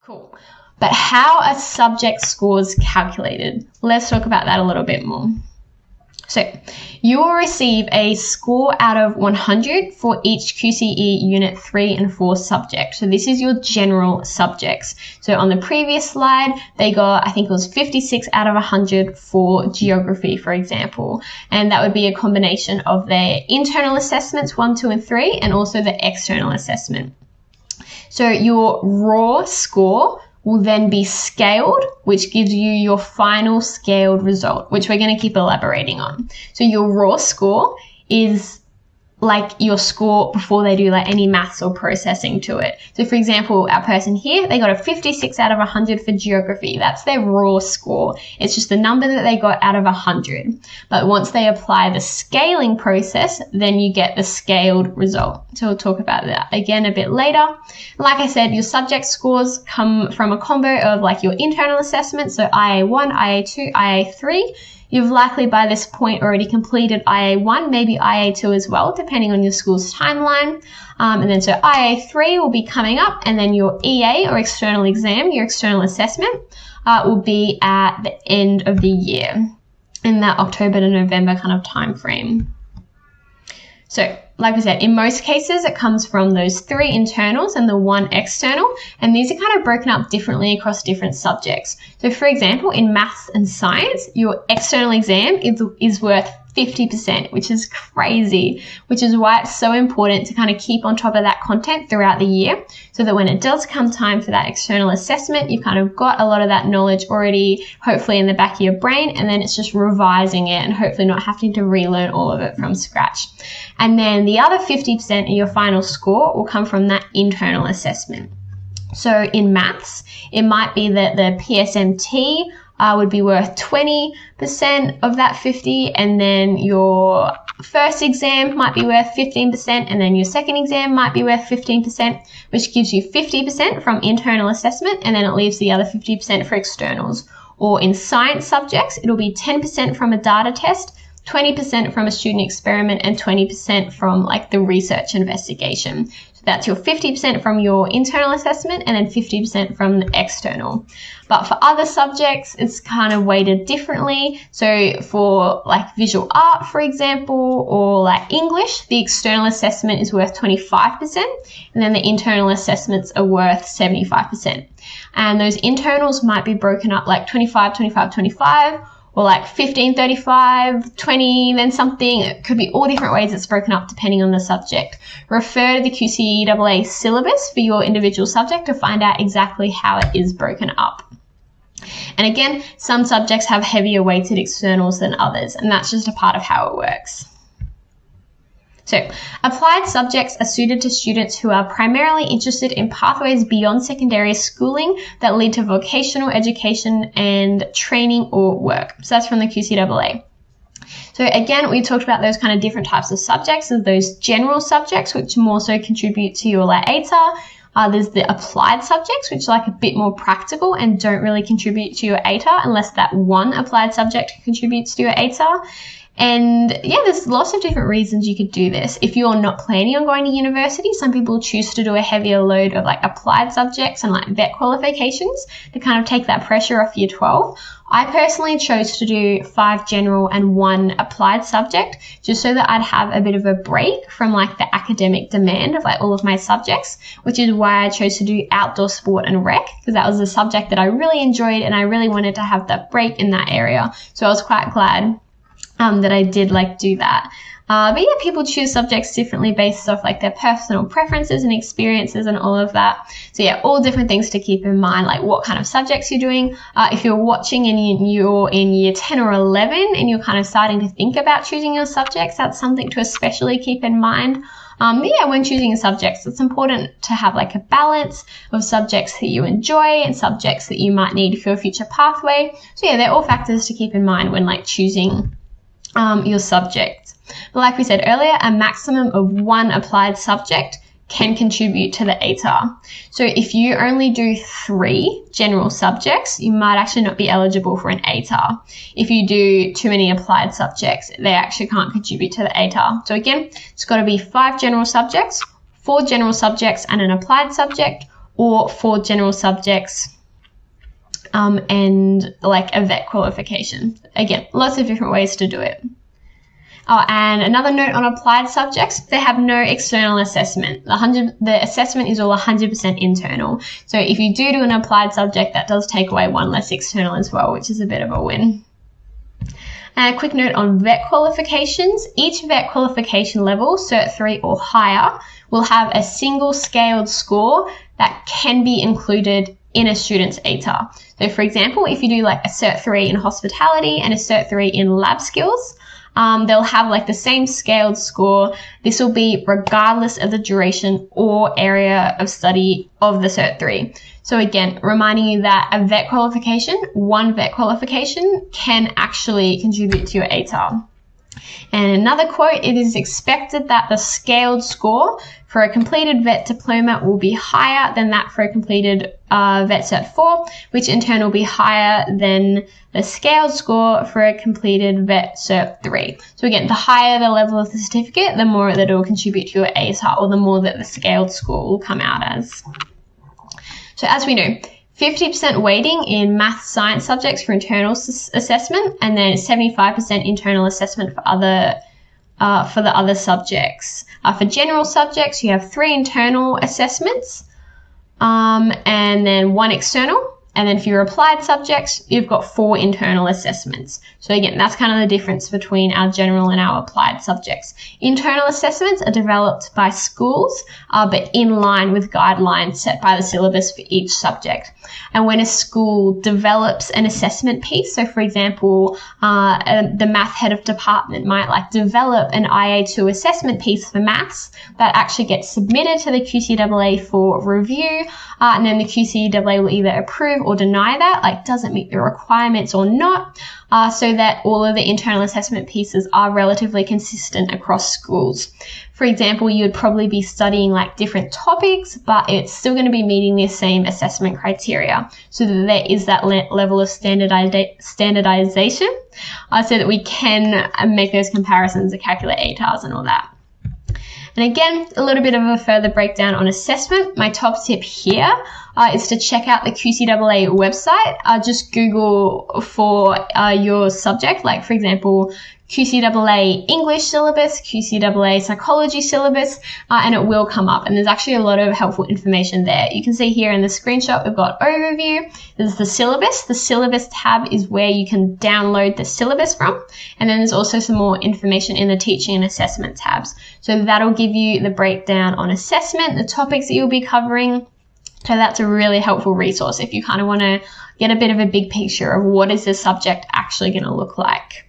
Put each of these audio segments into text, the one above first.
Cool. But how are subject scores calculated? Let's talk about that a little bit more. So you will receive a score out of 100 for each QCE Unit 3 and 4 subject. So this is your general subjects. So on the previous slide, they got, I think it was 56 out of 100 for geography, for example. And that would be a combination of their internal assessments 1, 2, and 3, and also the external assessment. So your raw score will then be scaled, which gives you your final scaled result, which we're going to keep elaborating on. So your raw score is like your score before they do like any maths or processing to it. So for example, our person here, they got a 56 out of 100 for geography. That's their raw score. It's just the number that they got out of 100. But once they apply the scaling process, then you get the scaled result. So we'll talk about that again a bit later. Like I said, your subject scores come from a combo of like your internal assessment, so IA1, IA2, IA3. You've likely by this point already completed IA1, maybe IA2 as well, depending on your school's timeline. And then so IA3 will be coming up, and then your EA or external exam, your external assessment, will be at the end of the year in that October to November kind of time frame. So like we said, in most cases, it comes from those 3 internals and the 1 external, and these are kind of broken up differently across different subjects. So for example, in maths and science, your external exam is worth 50%, which is crazy, which is why it's so important to kind of keep on top of that content throughout the year, so that when it does come time for that external assessment, you've kind of got a lot of that knowledge already, hopefully in the back of your brain, and then it's just revising it and hopefully not having to relearn all of it from scratch. And then the other 50% of your final score will come from that internal assessment. So in maths, it might be that the PSMT would be worth 20% of that 50, and then your first exam might be worth 15%, and then your second exam might be worth 15%, which gives you 50% from internal assessment, and then it leaves the other 50% for externals. Or in science subjects, it'll be 10% from a data test, 20% from a student experiment, and 20% from like the research investigation. So that's your 50% from your internal assessment and then 50% from the external. But for other subjects, it's kind of weighted differently. So for like visual art, for example, or like English, the external assessment is worth 25%, and then the internal assessments are worth 75%. And those internals might be broken up like 25, 25, 25, or like 15, 35, 20, then something. It could be all different ways it's broken up depending on the subject. Refer to the QCE syllabus for your individual subject to find out exactly how it is broken up. And again, some subjects have heavier weighted externals than others, and that's just a part of how it works. So, applied subjects are suited to students who are primarily interested in pathways beyond secondary schooling that lead to vocational education and training or work. So that's from the QCEE. So again, we talked about those kind of different types of subjects, of those general subjects, which more so contribute to your like ATAR. There's the applied subjects, which are like a bit more practical and don't really contribute to your ATAR unless that one applied subject contributes to your ATAR. And yeah, there's lots of different reasons you could do this. If you're not planning on going to university, some people choose to do a heavier load of like applied subjects and like vet qualifications to kind of take that pressure off year 12. I personally chose to do 5 general and 1 applied subject just so that I'd have a bit of a break from like the academic demand of like all of my subjects, which is why I chose to do outdoor sport and rec, because that was a subject that I really enjoyed and I really wanted to have that break in that area. So I was quite glad that I did like do that. But yeah, people choose subjects differently based off like their personal preferences and experiences and all of that. So yeah, all different things to keep in mind, like what kind of subjects you're doing. If you're watching and you're in year 10 or 11 and you're kind of starting to think about choosing your subjects, that's something to especially keep in mind. Yeah, when choosing subjects, it's important to have like a balance of subjects that you enjoy and subjects that you might need for your future pathway. So yeah, they're all factors to keep in mind when like choosing your subject. But like we said earlier, a maximum of 1 applied subject can contribute to the ATAR. So if you only do 3 general subjects, you might actually not be eligible for an ATAR. If you do too many applied subjects, they actually can't contribute to the ATAR. So again, it's got to be 5 general subjects, 4 general subjects and an applied subject, or 4 general subjects, and like a vet qualification. Again, lots of different ways to do it. Oh, and another note on applied subjects, they have no external assessment. The assessment is all 100% internal. So if you do an applied subject, that does take away one less external as well, which is a bit of a win. And a quick note on vet qualifications. Each vet qualification level, Cert 3 or higher, will have a single scaled score that can be included in a student's ATAR. So for example, if you do like a Cert 3 in hospitality and a Cert 3 in lab skills, they'll have like the same scaled score. This will be regardless of the duration or area of study of the Cert 3. So again, reminding you that a vet qualification, one vet qualification, can actually contribute to your ATAR. And another quote, it is expected that the scaled score for a completed vet diploma will be higher than that for a completed vet Cert 4, which in turn will be higher than the scaled score for a completed vet Cert 3. So again, the higher the level of the certificate, the more that it will contribute to your ATAR, or the more that the scaled score will come out as. So as we know, 50% weighting in math science subjects for internal assessment, and then 75% internal assessment for the other subjects. For general subjects, you have 3 internal assessments, and then 1 external. And then for your applied subjects, you've got 4 internal assessments. So again, that's kind of the difference between our general and our applied subjects. Internal assessments are developed by schools, but in line with guidelines set by the syllabus for each subject. And when a school develops an assessment piece, so for example, the math head of department might like develop an IA2 assessment piece for maths that actually gets submitted to the QCEE for review, and then the QCEE will either approve or deny that, like does it meet the requirements or not, so that all of the internal assessment pieces are relatively consistent across schools. For example, you would probably be studying like different topics, but it's still going to be meeting the same assessment criteria, so that there is that level of standardization, so that we can make those comparisons and calculate ATARs and all that. And again, a little bit of a further breakdown on assessment. My top tip here is to check out the QCEE website. Just Google for your subject, like for example, QCEE English syllabus, QCEE psychology syllabus, and it will come up. And there's actually a lot of helpful information there. You can see here in the screenshot, we've got overview. There's the syllabus. The syllabus tab is where you can download the syllabus from. And then there's also some more information in the teaching and assessment tabs. So that'll give you the breakdown on assessment, the topics that you'll be covering. So that's a really helpful resource if you kind of want to get a bit of a big picture of what is the subject actually going to look like.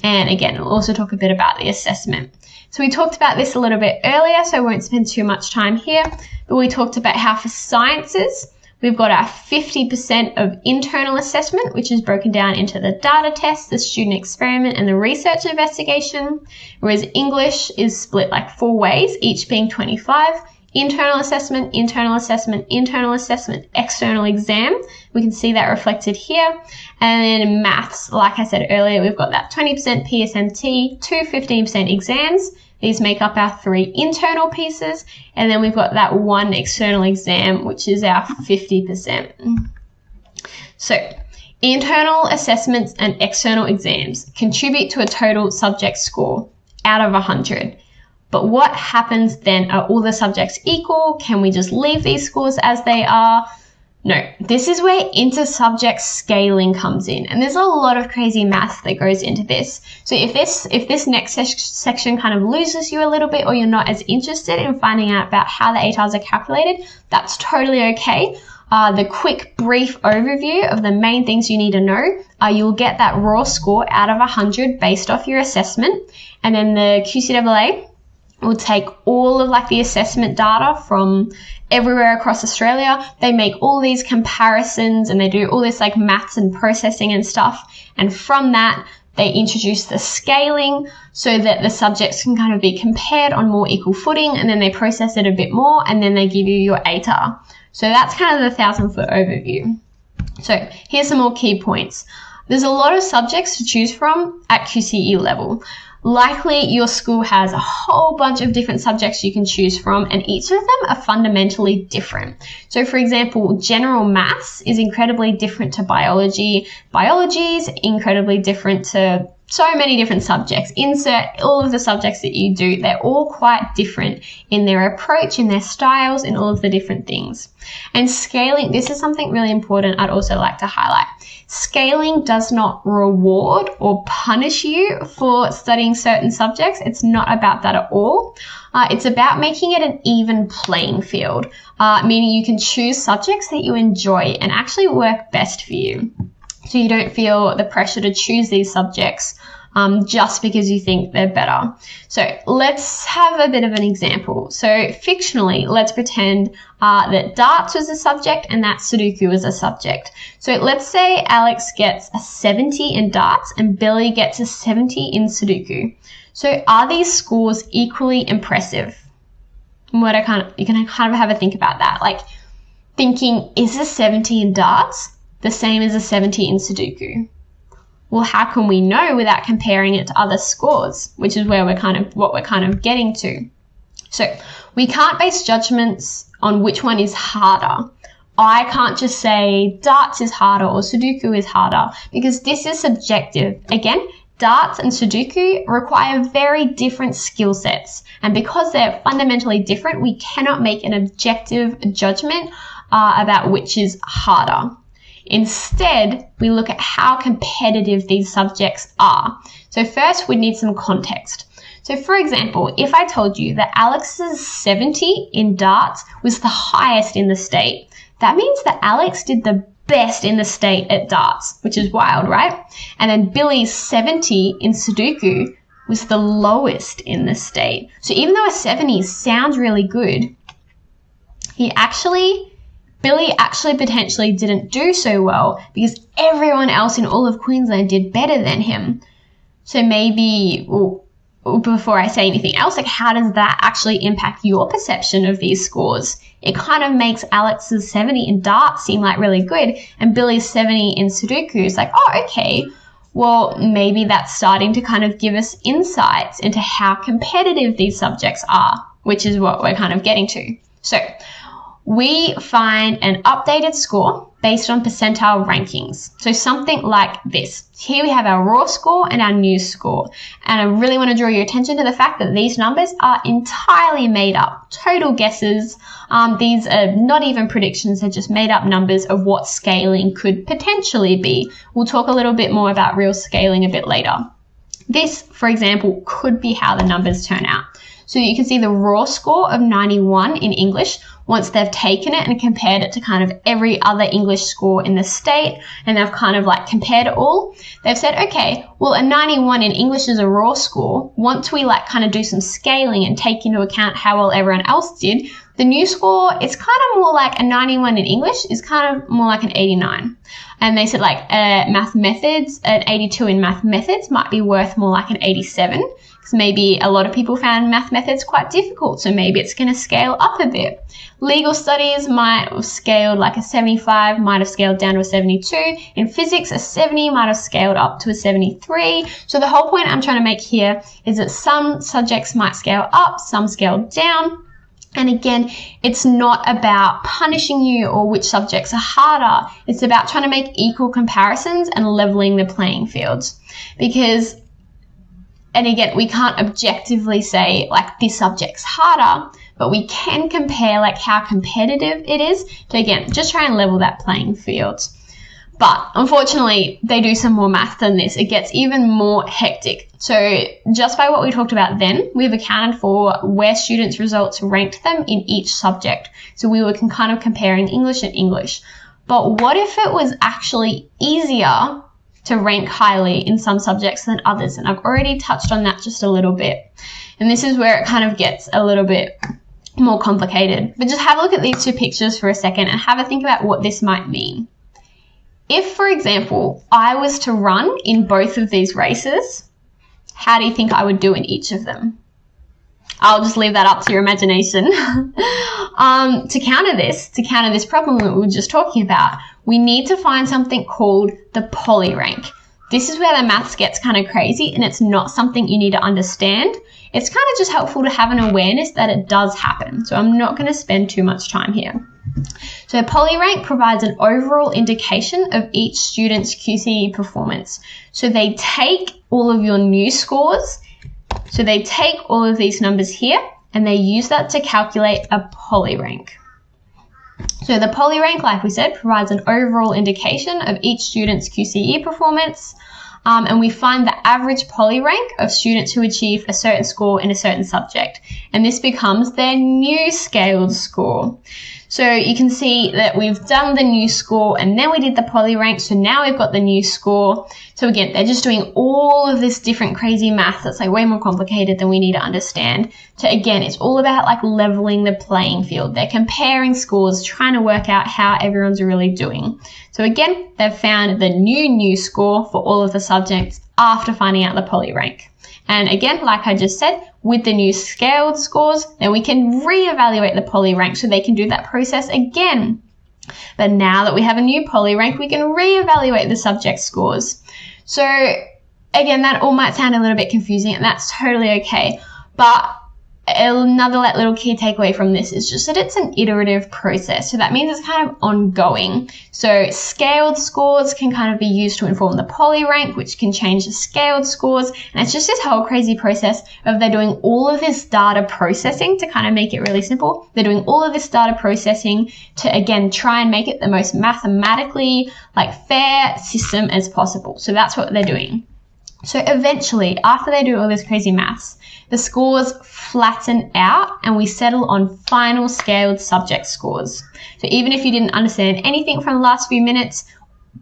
And again, we'll also talk a bit about the assessment. So we talked about this a little bit earlier, so I won't spend too much time here, but we talked about how for sciences, we've got our 50% of internal assessment, which is broken down into the data test, the student experiment, and the research investigation, whereas English is split like 4 ways, each being 25. Internal assessment, internal assessment, internal assessment, external exam. We can see that reflected here. And then in maths, like I said earlier, we've got that 20% PSMT, 15% exams. These make up our 3 internal pieces. And then we've got that 1 external exam, which is our 50%. So internal assessments and external exams contribute to a total subject score out of 100. But what happens then? Are all the subjects equal? Can we just leave these scores as they are? No, this is where inter-subject scaling comes in. And there's a lot of crazy math that goes into this. So if this next section kind of loses you a little bit, or you're not as interested in finding out about how the ATARs are calculated, that's totally okay. The quick brief overview of the main things you need to know, you'll get that raw score out of 100 based off your assessment. And then the QCEE will take all of like the assessment data from everywhere across Australia. They make all these comparisons and they do all this like maths and processing and stuff. And from that, they introduce the scaling so that the subjects can kind of be compared on more equal footing, and then they process it a bit more, and then they give you your ATAR. So that's kind of the 1,000-foot overview. So here's some more key points. There's a lot of subjects to choose from at QCE level. likely your school has a whole bunch of different subjects you can choose from, and each of them are fundamentally different. So for example, general maths is incredibly different to biology. Biology is incredibly different to so many different subjects. Insert all of the subjects that you do. They're all quite different in their approach, in their styles, in all of the different things. And scaling, this is something really important I'd also like to highlight. Scaling does not reward or punish you for studying certain subjects. It's not about that at all. It's about making it an even playing field, meaning you can choose subjects that you enjoy and actually work best for you. So you don't feel the pressure to choose these subjects just because you think they're better. So let's have a bit of an example. So fictionally, let's pretend that darts was a subject and that Sudoku was a subject. So let's say Alex gets a 70 in darts and Billy gets a 70 in Sudoku. So are these scores equally impressive? You can kind of have a think about that. Like thinking, is a 70 in darts the same as a 70 in Sudoku? Well, how can we know without comparing it to other scores, which is where what we're kind of getting to. So we can't base judgments on which one is harder. I can't just say darts is harder or Sudoku is harder because this is subjective. Again, darts and Sudoku require very different skill sets. And because they're fundamentally different, we cannot make an objective judgment about which is harder. Instead, we look at how competitive these subjects are. So first, we need some context. So for example, if I told you that Alex's 70 in darts was the highest in the state, that means that Alex did the best in the state at darts, which is wild, right? And then Billy's 70 in Sudoku was the lowest in the state. So even though a 70 sounds really good, Billy actually potentially didn't do so well because everyone else in all of Queensland did better than him. So maybe, before I say anything else, like how does that actually impact your perception of these scores? It kind of makes Alex's 70 in darts seem like really good and Billy's 70 in Sudoku is like, oh, okay, well, maybe that's starting to kind of give us insights into how competitive these subjects are, which is what we're kind of getting to. So we find an updated score based on percentile rankings. So something like this. Here we have our raw score and our new score. And I really want to draw your attention to the fact that these numbers are entirely made up, total guesses. These are not even predictions, they're just made up numbers of what scaling could potentially be. We'll talk a little bit more about real scaling a bit later. This, for example, could be how the numbers turn out. So you can see the raw score of 91 in English once they've taken it and compared it to kind of every other English score in the state, and they've kind of like compared it all. They've said, okay, well, a 91 in English is a raw score. Once we like kind of do some scaling and take into account how well everyone else did, the new score, it's kind of more like a 91 in English is kind of more like an 89. And they said like math methods, an 82 in math methods might be worth more like an 87. Because maybe a lot of people found math methods quite difficult, so maybe it's going to scale up a bit. Legal studies might have scaled like a 75, might have scaled down to a 72. In physics, a 70 might have scaled up to a 73. So the whole point I'm trying to make here is that some subjects might scale up, some scale down. And again, it's not about punishing you or which subjects are harder. It's about trying to make equal comparisons and leveling the playing fields. And again, we can't objectively say like this subject's harder, but we can compare like how competitive it is to, again, just try and level that playing field. But unfortunately, they do some more math than this. It gets even more hectic. So just by what we talked about then, we've accounted for where students' results ranked them in each subject. So we were kind of comparing English and English. But what if it was actually easier to rank highly in some subjects than others? And I've already touched on that just a little bit. And this is where it kind of gets a little bit more complicated. But just have a look at these two pictures for a second and have a think about what this might mean. If, for example, I was to run in both of these races, how do you think I would do in each of them? I'll just leave that up to your imagination. To counter this problem that we were just talking about, we need to find something called the polyrank. this is where the maths gets kind of crazy, and it's not something you need to understand. It's kind of just helpful to have an awareness that it does happen. So I'm not going to spend too much time here. So PolyRank provides an overall indication of each student's QCE performance. So they take all of your new scores. So they take all of these numbers here and they use that to calculate a PolyRank. So the PolyRank, like we said, provides an overall indication of each student's QCE performance. And we find the average PolyRank of students who achieve a certain score in a certain subject. And this becomes their new scaled score. So you can see that we've done the new score and then we did the PolyRank. So now we've got the new score. So again, they're just doing all of this different crazy math that's like way more complicated than we need to understand. So again, it's all about like leveling the playing field. They're comparing scores, trying to work out how everyone's really doing. So again, they've found the new score for all of the subjects after finding out the PolyRank. And again, like I just said, with the new scaled scores, then we can reevaluate the PolyRank so they can do that process again. But now that we have a new PolyRank, we can reevaluate the subject scores. So again, that all might sound a little bit confusing, and that's totally okay. But another little key takeaway from this is just that it's an iterative process. So that means it's kind of ongoing. So scaled scores can kind of be used to inform the PolyRank, which can change the scaled scores. And it's just this whole crazy process of they're doing all of this data processing to kind of make it really simple. They're doing all of this data processing to, again, try and make it the most mathematically fair system as possible. So that's what they're doing. So eventually, after they do all this crazy maths, the scores flatten out and we settle on final scaled subject scores. So even if you didn't understand anything from the last few minutes,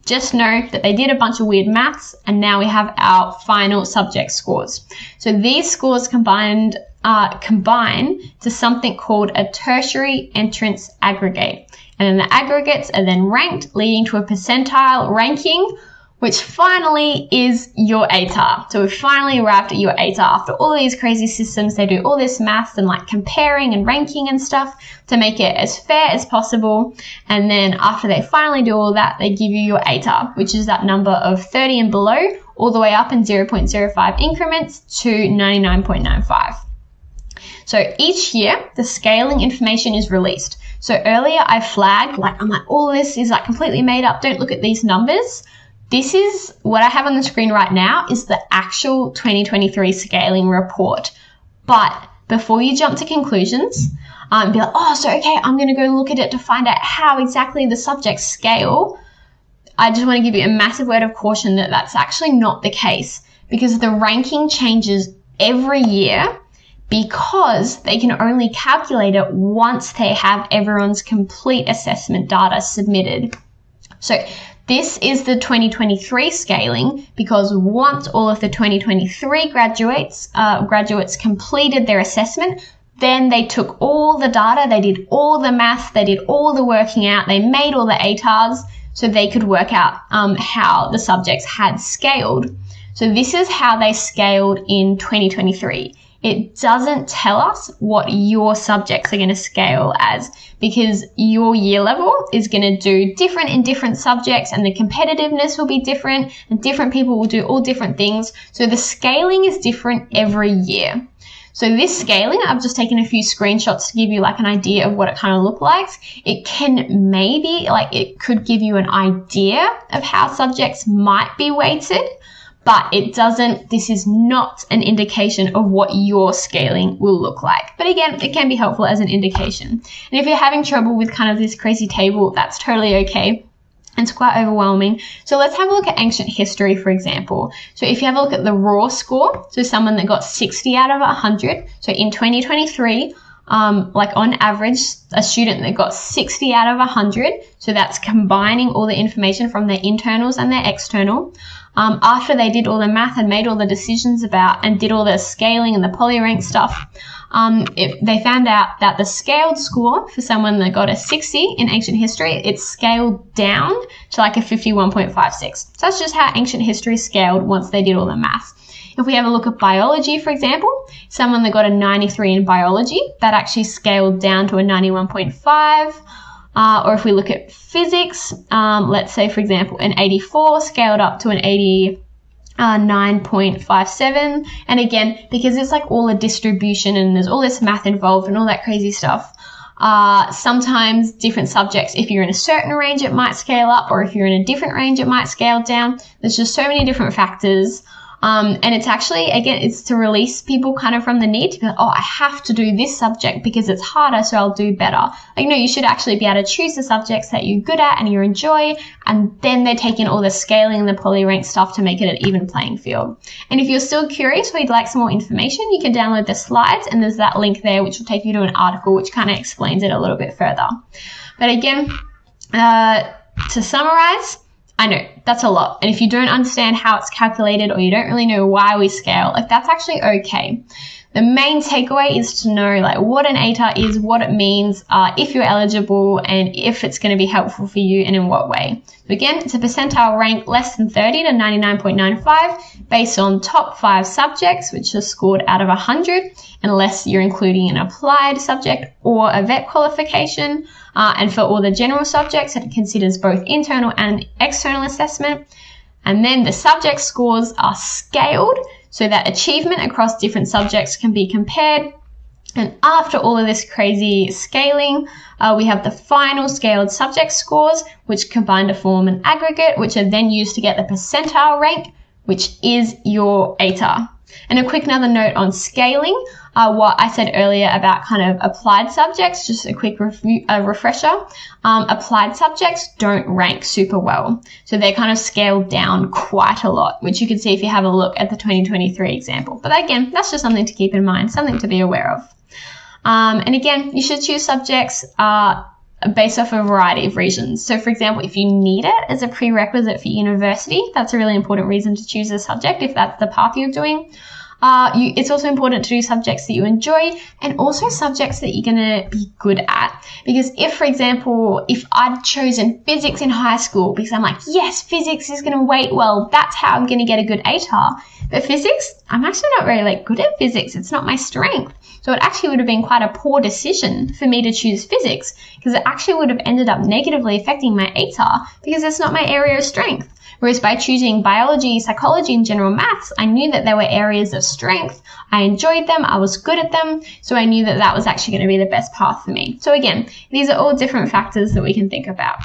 just know that they did a bunch of weird maths and now we have our final subject scores. So these scores combine to something called a tertiary entrance aggregate. And then the aggregates are then ranked, leading to a percentile ranking, which finally is your ATAR. So we've finally arrived at your ATAR. After all these crazy systems, they do all this math and comparing and ranking and stuff to make it as fair as possible. And then after they finally do all that, they give you your ATAR, which is that number of 30 and below, all the way up in 0.05 increments to 99.95. So each year, the scaling information is released. So earlier I flagged, all this is completely made up. Don't look at these numbers. This is what I have on the screen right now is the actual 2023 scaling report. But before you jump to conclusions, be like, I'm going to go look at it to find out how exactly the subjects scale. I just want to give you a massive word of caution that that's actually not the case, because the ranking changes every year because they can only calculate it once they have everyone's complete assessment data submitted. So this is the 2023 scaling because once all of the 2023 graduates completed their assessment, then they took all the data, they did all the math, they did all the working out, they made all the ATARs so they could work out how the subjects had scaled. So this is how they scaled in 2023. It doesn't tell us what your subjects are going to scale as, because your year level is going to do different in different subjects and the competitiveness will be different and different people will do all different things. So the scaling is different every year. So this scaling, I've just taken a few screenshots to give you an idea of what it kind of looks like. It can maybe, it could give you an idea of how subjects might be weighted, but this is not an indication of what your scaling will look like. But again, it can be helpful as an indication. And if you're having trouble with kind of this crazy table, that's totally okay. It's quite overwhelming. So let's have a look at ancient history, for example. So if you have a look at the raw score, so someone that got 60 out of 100. So in 2023, on average, a student that got 60 out of 100. So that's combining all the information from their internals and their external. After they did all the math and made all the decisions and did all the scaling and the PolyRank stuff, they found out that the scaled score for someone that got a 60 in ancient history, it's scaled down to a 51.56. So that's just how ancient history scaled once they did all the math. If we have a look at biology, for example, someone that got a 93 in biology, that actually scaled down to a 91.5. Or if we look at physics, let's say, for example, an 84 scaled up to an 9.57. And again, because it's like all a distribution and there's all this math involved and all that crazy stuff, sometimes different subjects, if you're in a certain range, it might scale up, or if you're in a different range, it might scale down. There's just so many different factors. And it's actually, again, it's to release people kind of from the need to be like, oh, I have to do this subject because it's harder, so I'll do better. Like, no, you should actually be able to choose the subjects that you're good at and you enjoy, and then they take in all the scaling and the poly-rank stuff to make it an even playing field. And if you're still curious or you'd like some more information, you can download the slides, and there's that link there which will take you to an article which kind of explains it a little bit further. But again, to summarize, I know that's a lot, and if you don't understand how it's calculated or you don't really know why we scale, like, that's actually okay. The main takeaway is to know like what an ATAR is, what it means, if you're eligible, and if it's going to be helpful for you and in what way. So again, it's a percentile rank less than 30 to 99.95 based on top 5 subjects, which are scored out of 100, unless you're including an applied subject or a vet qualification. And for all the general subjects, it considers both internal and external assessment. And then the subject scores are scaled so that achievement across different subjects can be compared. And after all of this crazy scaling, we have the final scaled subject scores, which combine to form an aggregate, which are then used to get the percentile rank, which is your ATAR. And a quick another note on scaling, what I said earlier about kind of applied subjects, just a quick refresher. Applied subjects don't rank super well. So they're kind of scaled down quite a lot, which you can see if you have a look at the 2023 example. But again, that's just something to keep in mind, something to be aware of. And again, you should choose subjects based off a variety of reasons. So for example, if you need it as a prerequisite for university, that's a really important reason to choose a subject if that's the path you're doing. It's also important to do subjects that you enjoy, and also subjects that you're going to be good at. Because if, for example, if I'd chosen physics in high school because I'm like, yes, physics is going to weight well, that's how I'm going to get a good ATAR. But physics, I'm actually not very good at physics. It's not my strength. So it actually would have been quite a poor decision for me to choose physics, because it actually would have ended up negatively affecting my ATAR because it's not my area of strength. Whereas by choosing biology, psychology, and general maths, I knew that there were areas of strength. I enjoyed them. I was good at them. So I knew that that was actually going to be the best path for me. So again, these are all different factors that we can think about.